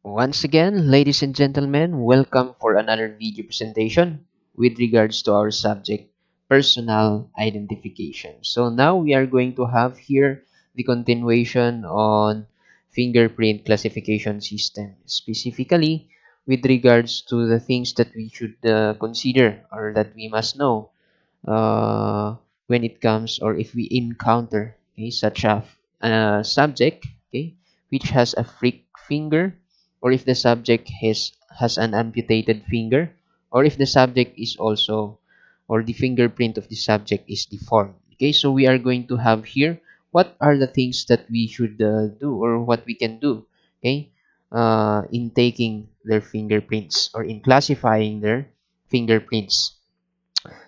Once again, ladies and gentlemen, welcome for another video presentation with regards to our subject, personal identification. So now we are going to have here the continuation on fingerprint classification system, specifically with regards to the things that we should consider or that we must know uh, when it comes or if we encounter such a subject which has a freak finger, or if the subject has an amputated finger, or if the subject is also, or the fingerprint of the subject is deformed. So we are going to have here what are the things that we should do, or what we can do in taking their fingerprints or in classifying their fingerprints.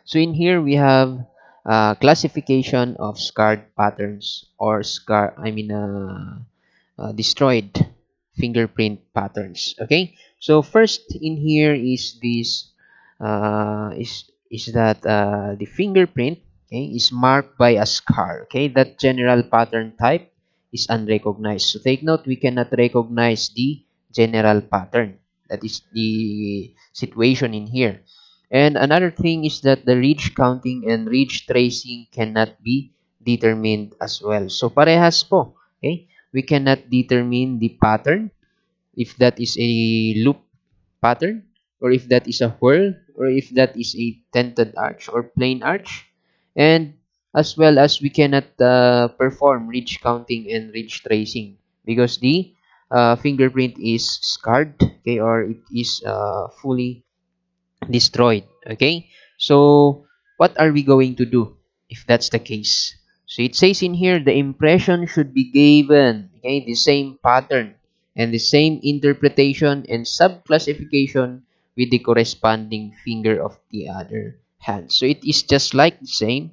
So in here we have classification of scarred patterns, or destroyed fingerprint patterns. Okay, so first in here is this is that the fingerprint, is marked by a scar. Okay, that general pattern type is unrecognized. So take note, we cannot recognize the general pattern. That is the situation in here. And another thing is that the ridge counting and ridge tracing cannot be determined as well. So parehas po. Okay? We cannot determine the pattern, if that is a loop pattern, or if that is a whirl, or if that is a tented arch or plain arch. And as well as we cannot perform ridge counting and ridge tracing because the fingerprint is scarred, okay, or it is fully destroyed. Okay, so what are we going to do if that's the case? So it says in here, the impression should be given, okay, the same pattern and the same interpretation and sub-classification with the corresponding finger of the other hand. So it is just like the same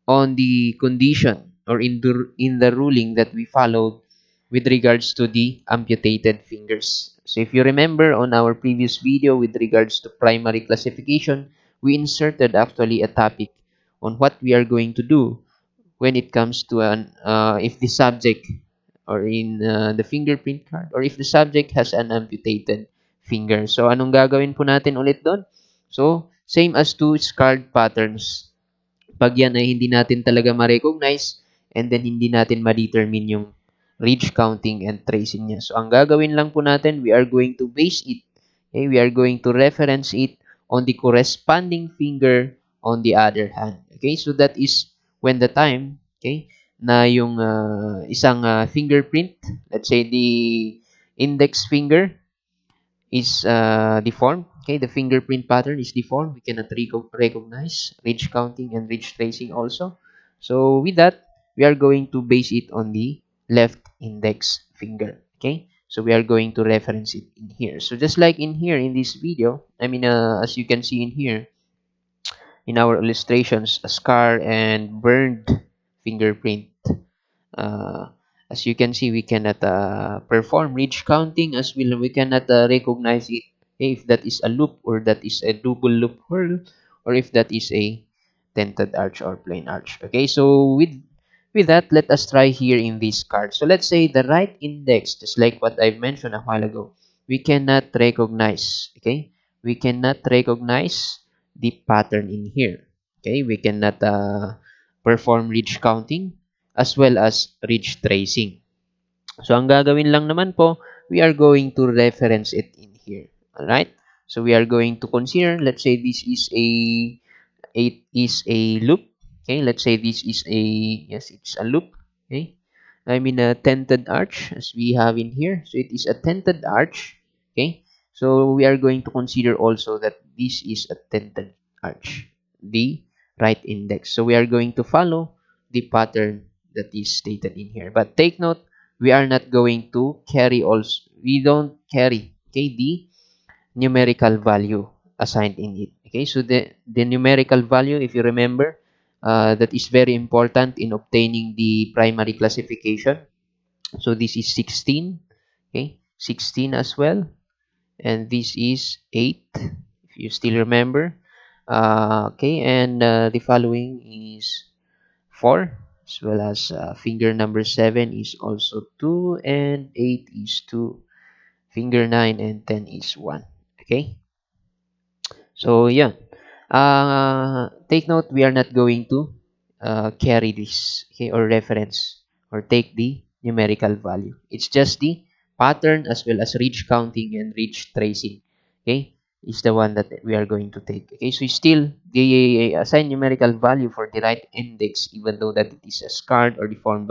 on the condition, or in the ruling that we followed with regards to the amputated fingers. So if you remember on our previous video with regards to primary classification, we inserted actually a topic on what we are going to do when it comes to an if the subject, or in the fingerprint card, or if the subject has an amputated finger. So anong gagawin po natin ulit doon? So same as two scarred patterns, pag yan ay hindi natin talaga ma-recognize, and then hindi natin ma-determine yung ridge counting and tracing niya. So, ang gagawin lang po natin, we are going to base it, okay? We are going to reference it on the corresponding finger on the other hand. Okay? So, that is when the time, okay, na yung isang fingerprint, let's say the index finger, is deformed. Okay, the fingerprint pattern is deformed. We cannot recognize ridge counting and ridge tracing also. So with that, we are going to base it on the left index finger. Okay, so we are going to reference it in here. So just like in here in this video, as you can see in here in our illustrations, a scar and burned fingerprint. uh, as you can see, we cannot perform ridge counting, as we cannot recognize it if that is a loop, or that is a double loop whirl, or if that is a tented arch or plain arch. Okay, so with that, let us try here in this card. So let's say the right index, just like what I've mentioned a while ago, we cannot recognize. Okay, we cannot recognize the pattern in here. Okay, we cannot perform ridge counting as well as ridge tracing. So, ang gagawin lang naman po, we are going to reference it in here. Alright? So, we are going to consider, let's say this is a loop. Okay, let's say this is yes, it's a loop. Okay, a tented arch as we have in here. So, it is a tented arch. Okay, so we are going to consider also that this is a tented arch, the right index. So, we are going to follow the pattern that is stated in here. But take note, we are not going to carry also. We don't carry, okay, the numerical value assigned in it. Okay, so the numerical value, if you remember, that is very important in obtaining the primary classification. So this is 16, okay, 16 as well, and this is 8, if you still remember. Okay, and the following is 4, as well as finger number 7 is also 2, and 8 is 2. finger 9, and 10 is 1. Okay? So, yeah. Take note, we are not going to carry this, okay, or reference or take the numerical value. It's just the pattern as well as ridge counting and ridge tracing. Okay, is the one that we are going to take. Okay, so still the assign numerical value for the right index, even though that it is a scarred or deformed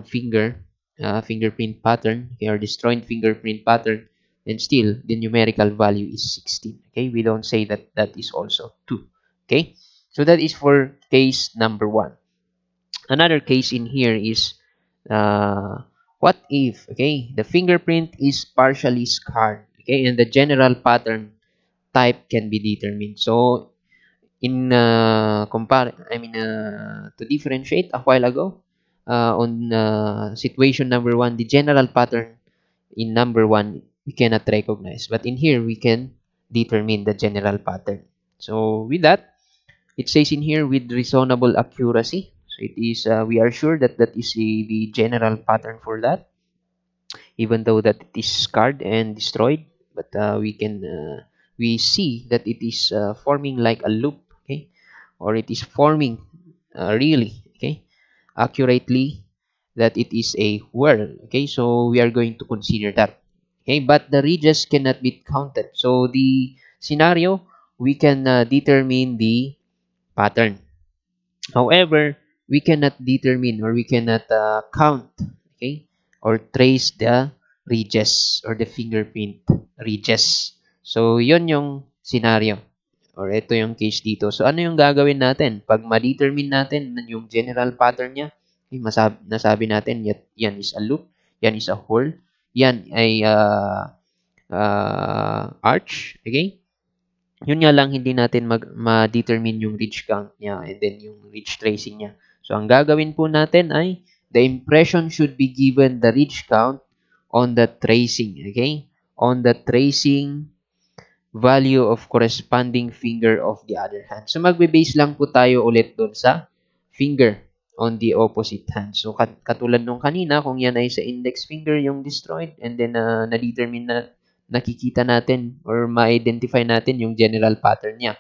fingerprint pattern, okay, or destroyed fingerprint pattern, and still the numerical value is 16. Okay, we don't say that that is also 2. Okay, so that is for case number 1. Another case in here is what if, okay, the fingerprint is partially scarred, okay, and the general pattern type can be determined. So in to differentiate a while ago, on situation number 1, the general pattern in number 1 we cannot recognize, but in here we can determine the general pattern. So with that, it says in here with reasonable accuracy. So it is we are sure that that is the general pattern for that, even though that it is scarred and destroyed, but we see that it is forming like a loop, okay, or it is forming really, okay, accurately, that it is a whirl. Okay, so we are going to consider that. Okay, but the ridges cannot be counted. So the scenario, we can determine the pattern. However, we cannot determine or we cannot count, okay, or trace the ridges or the fingerprint ridges. So, yon yung scenario or ito yung case dito. So, ano yung gagawin natin? Pag ma-determine natin yung general pattern niya, okay, nasabi natin yan is a loop, yan is a hole, yan ay arch, okay? Yun nga lang hindi natin ma-determine yung ridge count niya and then yung ridge tracing niya. So, ang gagawin po natin ay the impression should be given the ridge count on the tracing, okay? On the tracing value of corresponding finger of the other hand. So, magbe-base lang po tayo ulit doon sa finger on the opposite hand. So, katulad nung kanina, kung yan ay sa index finger yung destroyed and then na-determine na nakikita natin or ma-identify natin yung general pattern niya.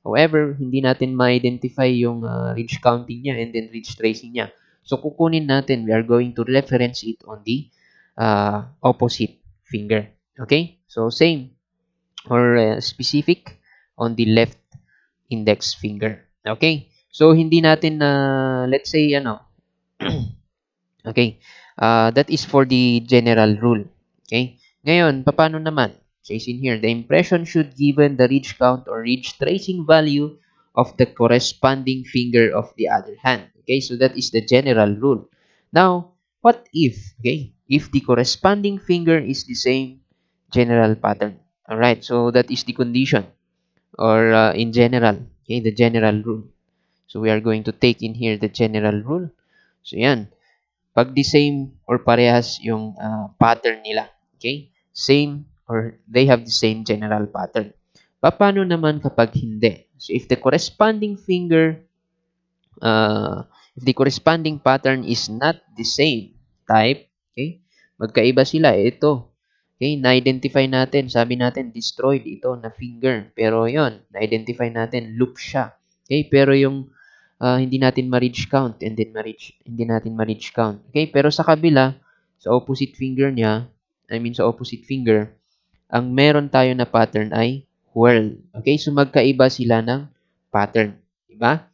However, hindi natin ma-identify yung ridge counting niya and then ridge tracing niya. So, kukunin natin, we are going to reference it on the opposite finger. Okay? So, same or specific on the left index finger. Okay? So, hindi natin let's say, okay, that is for the general rule. Okay? Ngayon, paano naman? Says in here, the impression should given the ridge count or ridge tracing value of the corresponding finger of the other hand. Okay, so that is the general rule. Now, what if, okay, if the corresponding finger is the same general pattern? All right, so that is the condition or in general, okay, the general rule. So we are going to take in here the general rule. So yan, pag the same or parehas yung pattern nila, okay? Same or they have the same general pattern. Paano naman kapag hindi? So if the corresponding finger, if the corresponding pattern is not the same type, okay? Magkaiba sila. Ito, okay? Na-identify natin, sabi natin destroyed ito na finger. Pero yon, na-identify natin loop siya. Okay? Pero yung hindi natin ma-reach count and then hindi natin ma-reach count. Okay? Pero sa kabila, sa opposite finger niya, sa opposite finger, ang meron tayo na pattern ay whirl. Okay? So, magkaiba sila ng pattern. Diba?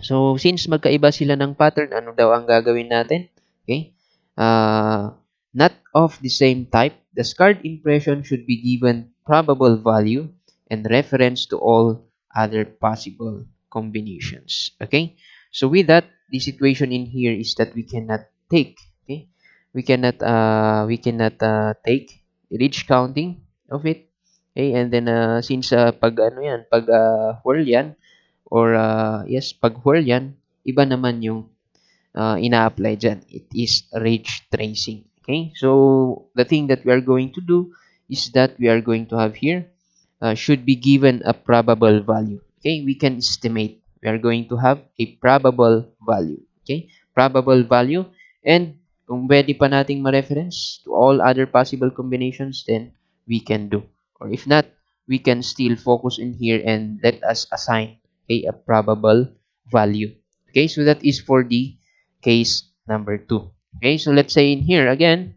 So, since magkaiba sila ng pattern, ano daw ang gagawin natin? Okay? Not of the same type, the scarred impression should be given probable value and reference to all other possible combinations. Okay? So with that, the situation in here is that we cannot take, okay? We cannot take ridge counting of it. Okay? And then since pag whirl yan or yes, pag whirl yan, iba naman yung ina-apply dyan. It is ridge tracing. Okay? So, the thing that we are going to do is that we are going to have here should be given a probable value. Okay? We can estimate. We are going to have a probable value. Okay? Probable value. And Kung pwede pa nating ma-reference to all other possible combinations, then we can do. Or if not, we can still focus in here and let us assign a probable value. Okay, so that is for the case number 2. Okay, so let's say in here again,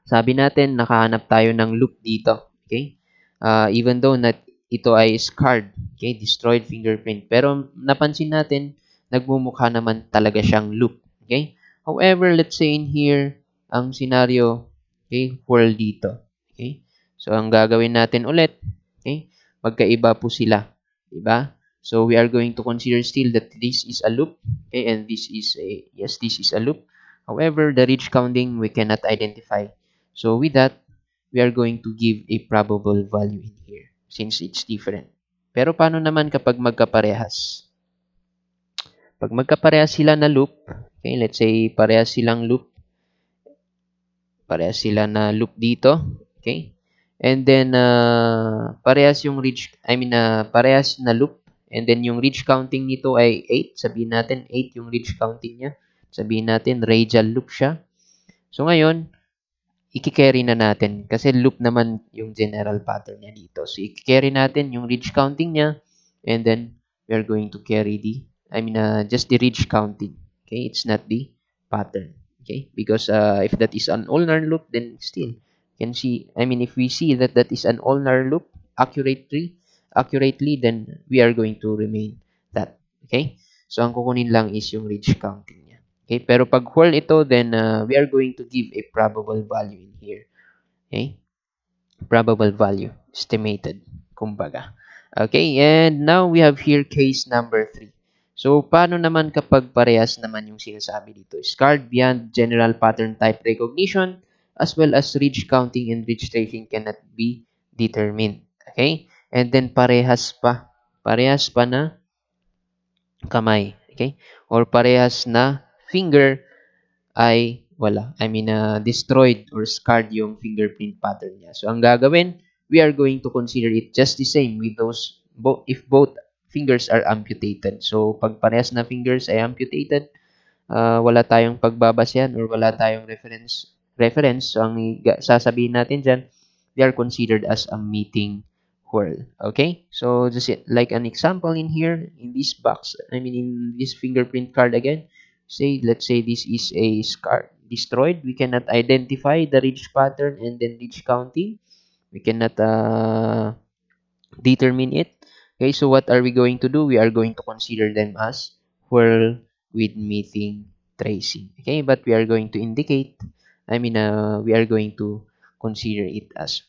sabi natin, nakahanap tayo ng loop dito. Okay? Even though na ito ay scarred, okay, destroyed fingerprint. Pero napansin natin, nagmumukha naman talaga siyang loop. Okay? However, let's say in here, ang scenario, okay, whirl dito. Okay? So, ang gagawin natin ulit, okay, magkaiba po sila. Diba? So, we are going to consider still that this is a loop. Okay? And this is a, yes, this is a loop. However, the ridge counting, we cannot identify. So with that, we are going to give a probable value in here since it's different. Pero paano naman kapag magkaparehas? Pag magkaparehas sila na loop, okay, let's say parehas sila na loop dito, okay? And then parehas yung ridge, parehas na loop, and then yung ridge counting nito ay 8, sabihin natin 8 yung ridge counting niya. Sabihin natin radial loop siya. So ngayon, i-carry na natin kasi loop naman yung general pattern niya dito. So, i-carry natin yung ridge counting niya and then we are going to carry just the ridge counting. Okay? It's not the pattern. Okay? Because if that is an ulnar loop, then still can see, if we see that that is an ulnar loop accurately, then we are going to remain that. Okay? So, ang kukunin lang is yung ridge counting niya. Okay, pero pag whirl ito, then we are going to give a probable value in here. Okay, probable value, estimated, kumbaga. Okay, and now we have here case number 3. So, paano naman kapag parehas naman yung sinasabi dito? Scarred beyond general pattern type recognition, as well as ridge counting and ridge tracing cannot be determined. Okay, and then parehas pa na kamay. Okay, or parehas na finger ay wala. Destroyed or scarred yung fingerprint pattern niya. So, ang gagawin, we are going to consider it just the same with those, if both fingers are amputated. So, pag parehas na fingers ay amputated, wala tayong pagbabasehan or wala tayong reference. So, ang sasabihin natin dyan, they are considered as a meeting whirl. Okay? So, just like an example in here, in this box, in this fingerprint card again, let's say this is a scar destroyed. We cannot identify the ridge pattern and then ridge counting. We cannot determine it. Okay, so what are we going to do? We are going to consider them as whirl with meeting tracing. Okay, but we are going to indicate, we are going to consider it as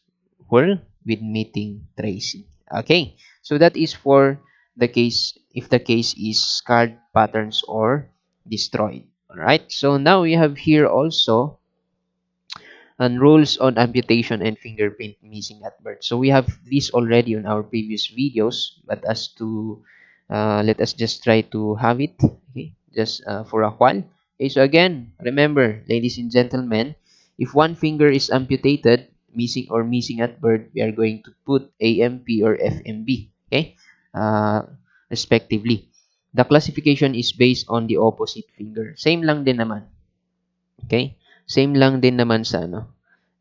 whirl with meeting tracing. Okay, so that is for the case, if the case is scarred patterns or destroyed. All right, so now we have here also and rules on amputation and fingerprint missing at birth. So we have this already on our previous videos, but as to let us just try to have it, okay, just for a while. Okay, so again, remember, ladies and gentlemen, if one finger is amputated, missing at birth, we are going to put AMP or FMB, okay, respectively. The classification is based on the opposite finger. Same lang din naman. Okay? Same lang din naman sa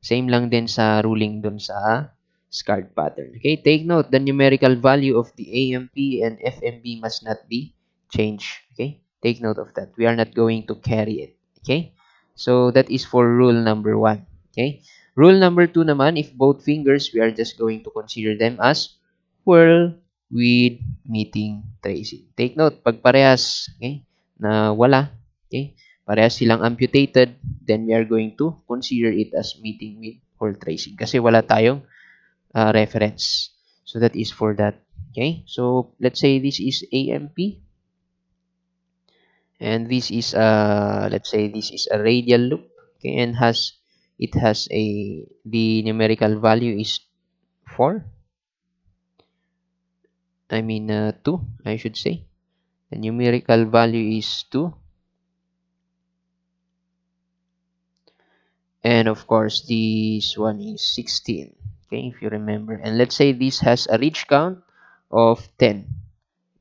Same lang din sa ruling dun sa scarred pattern. Okay? Take note, the numerical value of the AMP and FMB must not be changed. Okay? Take note of that. We are not going to carry it. Okay? So, that is for rule number 1. Okay? Rule number 2 naman, if both fingers, we are just going to consider them as whirl with meeting tracing. Take note, pag parehas, okay, na wala, okay, parehas silang amputated, then we are going to consider it as meeting with whirl tracing kasi wala tayong reference. So that is for that. Okay, so let's say this is AMP and this is let's say this is a radial loop, okay, and it has the numerical value is 4, 2, I should say. The numerical value is 2. And of course, this one is 16. Okay, if you remember. And let's say this has a ridge count of 10.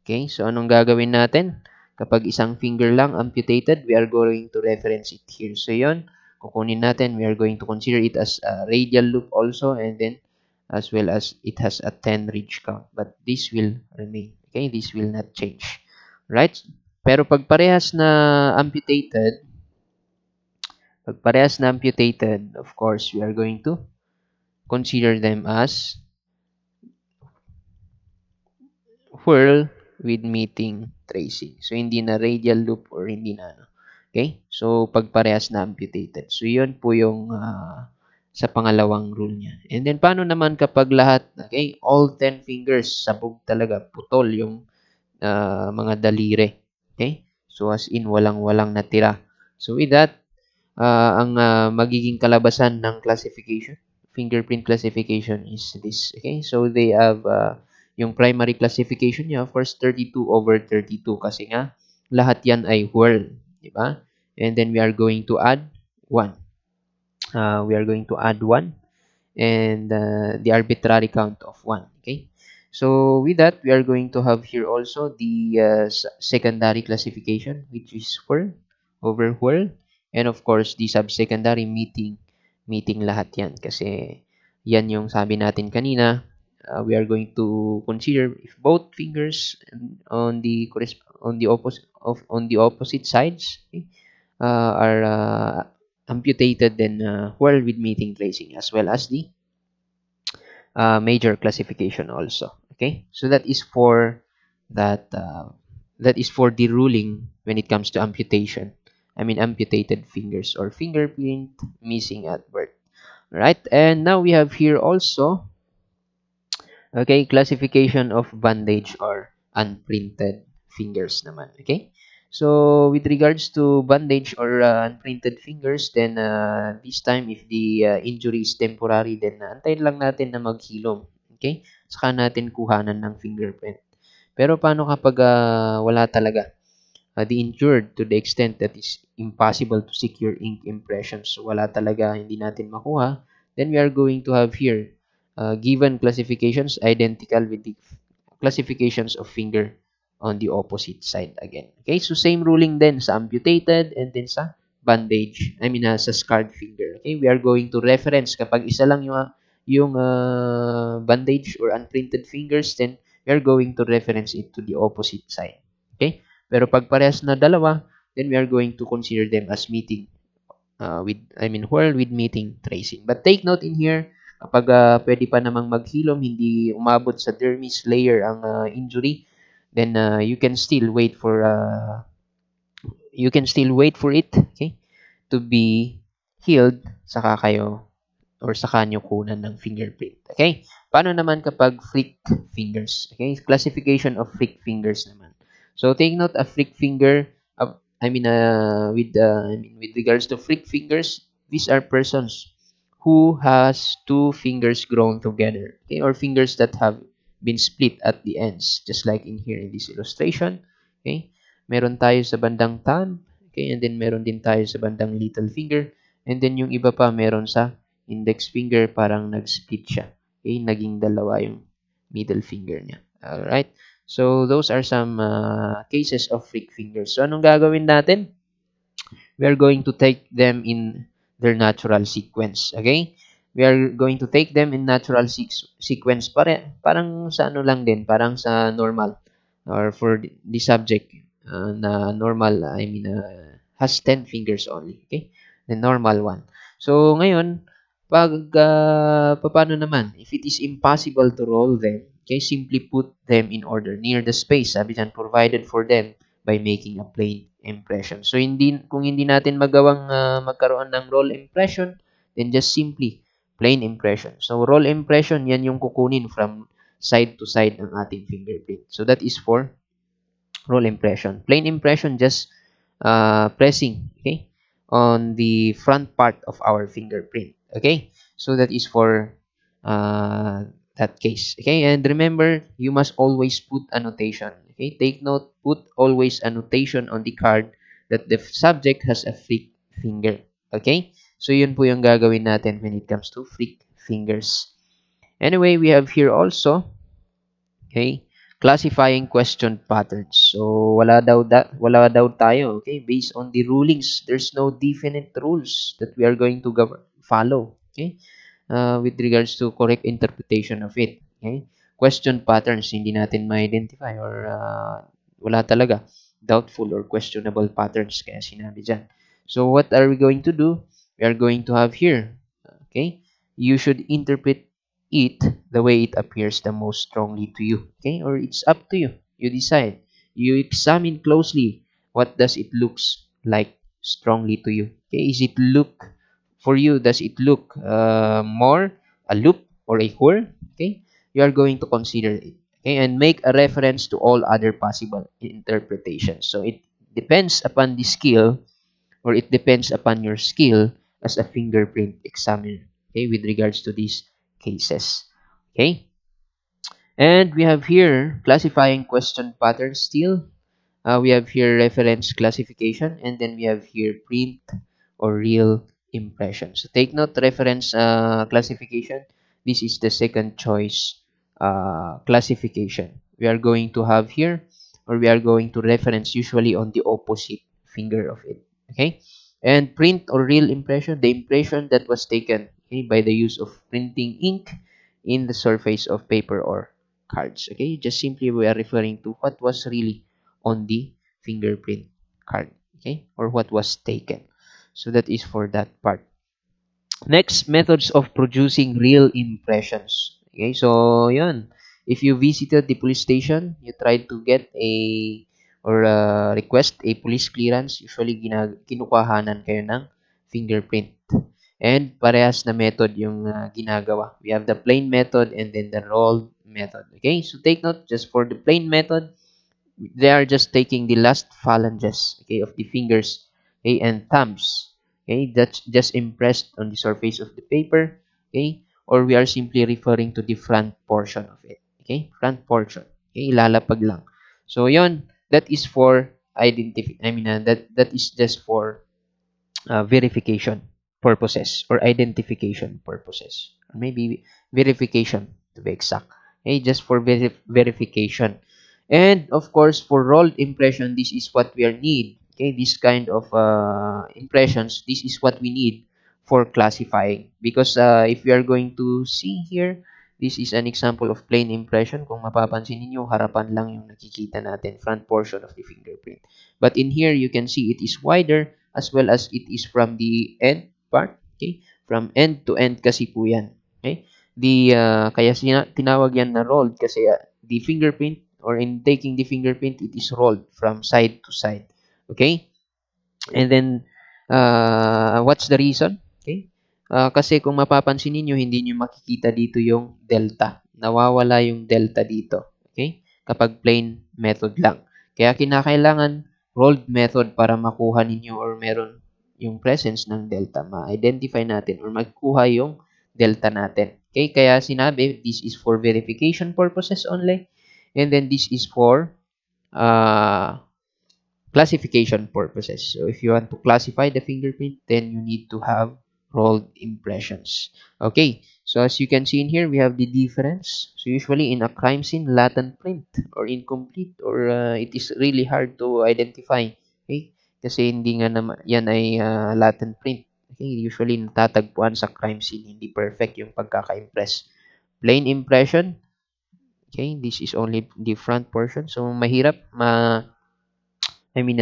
Okay, so anong gagawin natin? Kapag isang finger lang amputated, we are going to reference it here. So yun, kukunin natin, we are going to consider it as a radial loop also, and then as well as it has a 10 ridge count. But this will remain. Okay, this will not change. Right? Pero pag parehas na amputated, of course, we are going to consider them as whirl with meeting tracing. So, hindi na radial loop or hindi na ano. Okay? So, pag parehas na amputated. So, yun po yung sa pangalawang rule niya. And then, paano naman kapag lahat, okay, all 10 fingers, sabog talaga, putol yung mga daliri. Okay? So, as in, walang-walang natira. So, with that, ang magiging kalabasan ng classification, fingerprint classification is this. Okay? So, they have yung primary classification niya, of course, 32/32 kasi nga lahat yan ay whirl. Diba? And then we are going to add 1. We are going to add 1 and the arbitrary count of 1. Okay? So with that, we are going to have here also the secondary classification, which is whirl over whirl. And of course, the subsecondary meeting lahat yan. Kasi yan yung sabi natin kanina. We are going to consider if both fingers on the opposite sides, okay, are amputated, then whirl with meeting tracing, as well as the major classification also. Okay, so that is for the ruling when it comes to amputation. I mean amputated fingers or fingerprint missing at birth. Right, and now we have here also, okay, classification of bandage or unprinted fingers naman. Okay, so with regards to bandage or unprinted fingers, then this time if the injury is temporary, then antayin lang natin na maghilom. Okay, saka natin kuhanan ng fingerprint. Pero paano kapag wala talaga? The injured to the extent that is impossible to secure ink impressions. So, wala talaga, hindi natin makuha. Then we are going to have here given classifications identical with the classifications of finger on the opposite side again. Okay, so same ruling then sa amputated and then sa bandage. Sa scarred finger. Okay, we are going to reference kapag isa lang yung bandage or unprinted fingers, then we are going to reference it to the opposite side. Okay? Pero pag parehas na dalawa, then we are going to consider them as meeting whirl with meeting tracing. But take note in here, kapag pwede pa namang maghilom, hindi umabot sa dermis layer ang injury, then you can still wait for it, okay, to be healed, saka kayo or saka nyo kunan ng fingerprint. Okay? Paano naman kapag flick fingers? Okay? Classification of flick fingers naman. So, take note, a flick finger, with regards to flick fingers, these are persons who has two fingers grown together, okay, or fingers that have been split at the ends, just like in here in this illustration. Okay? Meron tayo sa bandang thumb, okay, and then meron din tayo sa bandang little finger, and then yung iba pa meron sa index finger, parang nag-split siya. Okay? Naging dalawa yung middle finger niya. Alright? So, those are some cases of flick fingers. So, anong gagawin natin? We are going to take them in their natural sequence. Okay? We are going to take them in natural sequence. Parang sa ano lang din, parang sa normal. Or for the subject na normal, has 10 fingers only. Okay? The normal one. So, ngayon, paano naman? If it is impossible to roll them, okay, simply put them in order near the space, sabi dyan, provided for them by making a plain impression. So, kung hindi natin magawang magkaroon ng roll impression, then just simply plain impression. So, roll impression, yan yung kukunin from side to side ng ating fingerprint. So, that is for roll impression. Plain impression, just pressing, okay, on the front part of our fingerprint. Okay, so that is for that case. Okay, and remember, you must always put annotation. Okay, take note, put always annotation on the card that the subject has a flick finger. Okay, so yun po yung gagawin natin when it comes to flick fingers. Anyway, we have here also, okay, classifying question patterns. So wala daw tayo, okay? Based on the rulings, there's no definite rules that we are going to follow, okay? With regards to correct interpretation of it, okay? Question patterns hindi natin ma-identify or wala talaga. Doubtful or questionable patterns kaya sinabi diyan. So what are we going to do? We are going to have here, okay? You should interpret it the way it appears the most strongly to you, okay? Or it's up to you. You decide. You examine closely what does it looks like strongly to you. Okay? Is it look for you? Does it look more a loop or a hole? Okay? You are going to consider it. Okay? And make a reference to all other possible interpretations. So it depends upon the skill or it depends upon your skill as a fingerprint examiner, okay, with regards to these cases. Okay, and we have here classifying question patterns still. We have here reference classification, and then we have here print or real impression. So take note, reference classification. This is the second choice classification. We are going to have here, or we are going to reference usually on the opposite finger of it. Okay, and print or real impression, the impression that was taken, okay, by the use of printing ink in the surface of paper or cards. Okay, just simply we are referring to what was really on the fingerprint card, okay, or what was taken. So that is for that part. Next, methods of producing real impressions. Okay, so yun. If you visited the police station, you tried to get a or request a police clearance, usually kinukuhanan kayo ng fingerprint. And parehas na method yung ginagawa. We have the plain method and then the rolled method. Okay, so take note, just for the plain method, they are just taking the last phalanges, okay, of the fingers, okay, and thumbs, okay, that's just impressed on the surface of the paper, okay, or we are simply referring to the front portion of it, okay, front portion, okay, ilalapag lang. So yon, that is for that is just for verification purposes or identification purposes, or maybe verification to be exact. Okay, just for verification. And of course, for rolled impression, this is what we are need. Okay, this kind of impressions, this is what we need for classifying. Because if we are going to see here, this is an example of plain impression. Kung mapapansin ninyo, harapan lang yung nakikita natin, front portion of the fingerprint. But in here, you can see it is wider as well as it is from the end part. Okay? From end to end kasi po yan. Okay? Kaya tinawag yan na rolled kasi the fingerprint or in taking the fingerprint, it is rolled from side to side. Okay? And then, what's the reason? Okay? Kasi kung mapapansin niyo hindi niyo makikita dito yung delta. Nawawala yung delta dito. Okay? Kapag plain method lang. Kaya kinakailangan rolled method para makuha ninyo or meron yung presence ng delta. Ma-identify natin or magkuha yung delta natin. Okay? Kaya sinabi, this is for verification purposes only. And then this is for uh, classification purposes. So if you want to classify the fingerprint, then you need to have rolled impressions. Okay, so as you can see in here, we have the difference. So usually in a crime scene, latent print or incomplete or it is really hard to identify. Okay, kasi hindi nga naman yan ay latent print. Okay, usually natatagpuan sa crime scene, hindi perfect yung pagkaka-impress. Plain impression, okay, this is only the front portion. So mahirap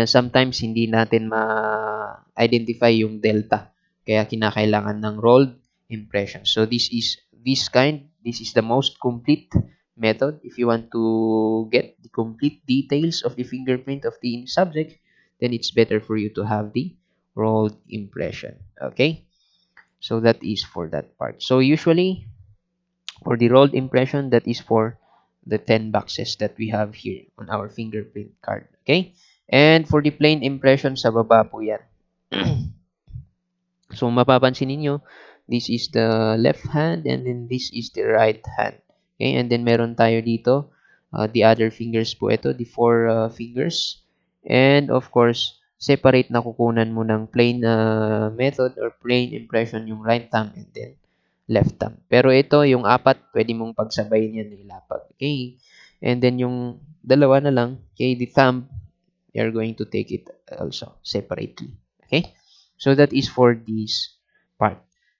sometimes hindi natin ma-identify yung delta. Kaya kinakailangan ng rolled impression. So this is the most complete method. If you want to get the complete details of the fingerprint of the subject, then it's better for you to have the rolled impression. Okay? So that is for that part. So usually, for the rolled impression, that is for the 10 boxes that we have here on our fingerprint card. Okay? And for the plain impression, sa baba po yan. So, mapapansin ninyo, this is the left hand and then this is the right hand. Okay? And then meron tayo dito, the other fingers po ito, the four fingers. And of course, separate na kukunan mo ng plain method or plain impression yung right thumb and then left thumb. Pero ito, yung apat, pwede mong pagsabayin yan na ilapag. Okay? And then yung dalawa na lang, okay, the thumb, you're going to take it also separately. Okay? So that is for this part.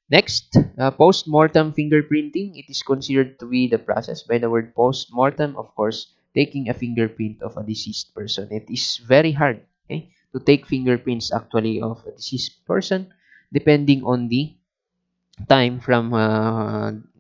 Next, post-mortem fingerprinting. It is considered to be the process by the word post-mortem, of course, taking a fingerprint of a deceased person. It is very hard, okay, to take fingerprints actually of a deceased person depending on the time from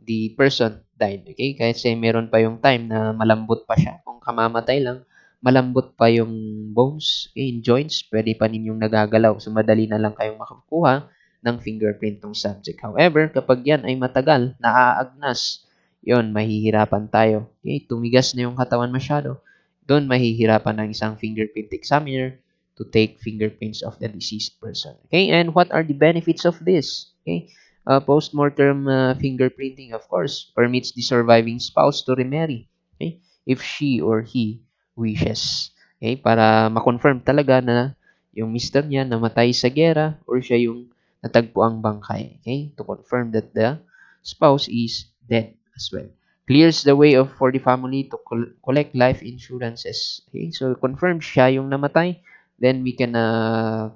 the person died. Okay? Kasi meron pa yung time na malambot pa siya. Kung kamamatay lang, malambot pa yung bones, okay, yung joints, pwede pa ninyong nagagalaw. So, madali na lang kayong makakuha ng fingerprint ng subject. However, kapag yan ay matagal, naaagnas, yon mahihirapan tayo. Okay? Tumigas na yung katawan masyado. Doon mahihirapan ng isang fingerprint examiner to take fingerprints of the deceased person. Okay? And what are the benefits of this? Okay? Post-mortem fingerprinting, of course, permits the surviving spouse to remarry, okay, if she or he wishes. Okay, para ma-confirm talaga na yung mister niya namatay sa gera or siya yung natagpuang bangkay. Okay, to confirm that the spouse is dead as well. Clears the way of for the family to collect life insurances. Okay, so confirmed siya yung namatay, then we can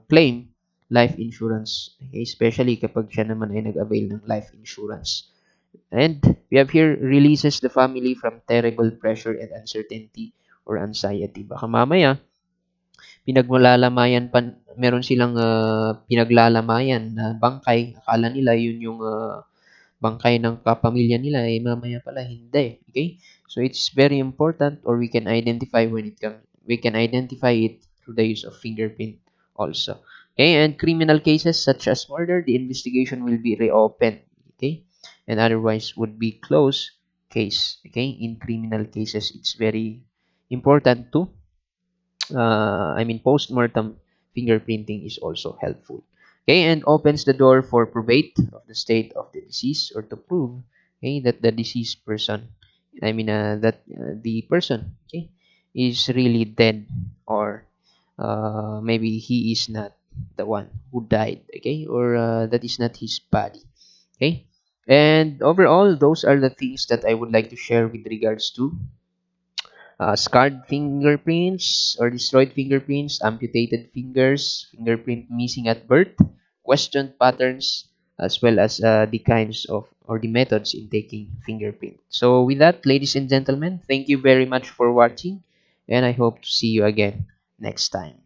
claim life insurance. Okay? Especially kapag siya naman ay nag-avail ng life insurance. And we have here releases the family from terrible pressure and uncertainty or anxiety. Baka mamaya, pinagmalalamayan pa, meron silang pinaglalamayan na bangkay. Akala nila yun yung bangkay ng kapamilya nila, eh mamaya pala hindi. Okay? So it's very important, or we can identify we can identify it through the use of fingerprint also. Okay, and criminal cases such as murder, the investigation will be reopened. Okay, and otherwise would be closed case. Okay, in criminal cases, it's very important to post-mortem fingerprinting is also helpful. Okay, and opens the door for probate of the state of the deceased, or to prove, okay, that the deceased person, the person, okay, is really dead, or maybe he is not the one who died, okay, or that is not his body, okay. And overall, those are the things that I would like to share with regards to scarred fingerprints or destroyed fingerprints, amputated fingers, fingerprint missing at birth, questioned patterns, as well as the kinds of or the methods in taking fingerprint. So with that, ladies and gentlemen, thank you very much for watching, and I hope to see you again next time.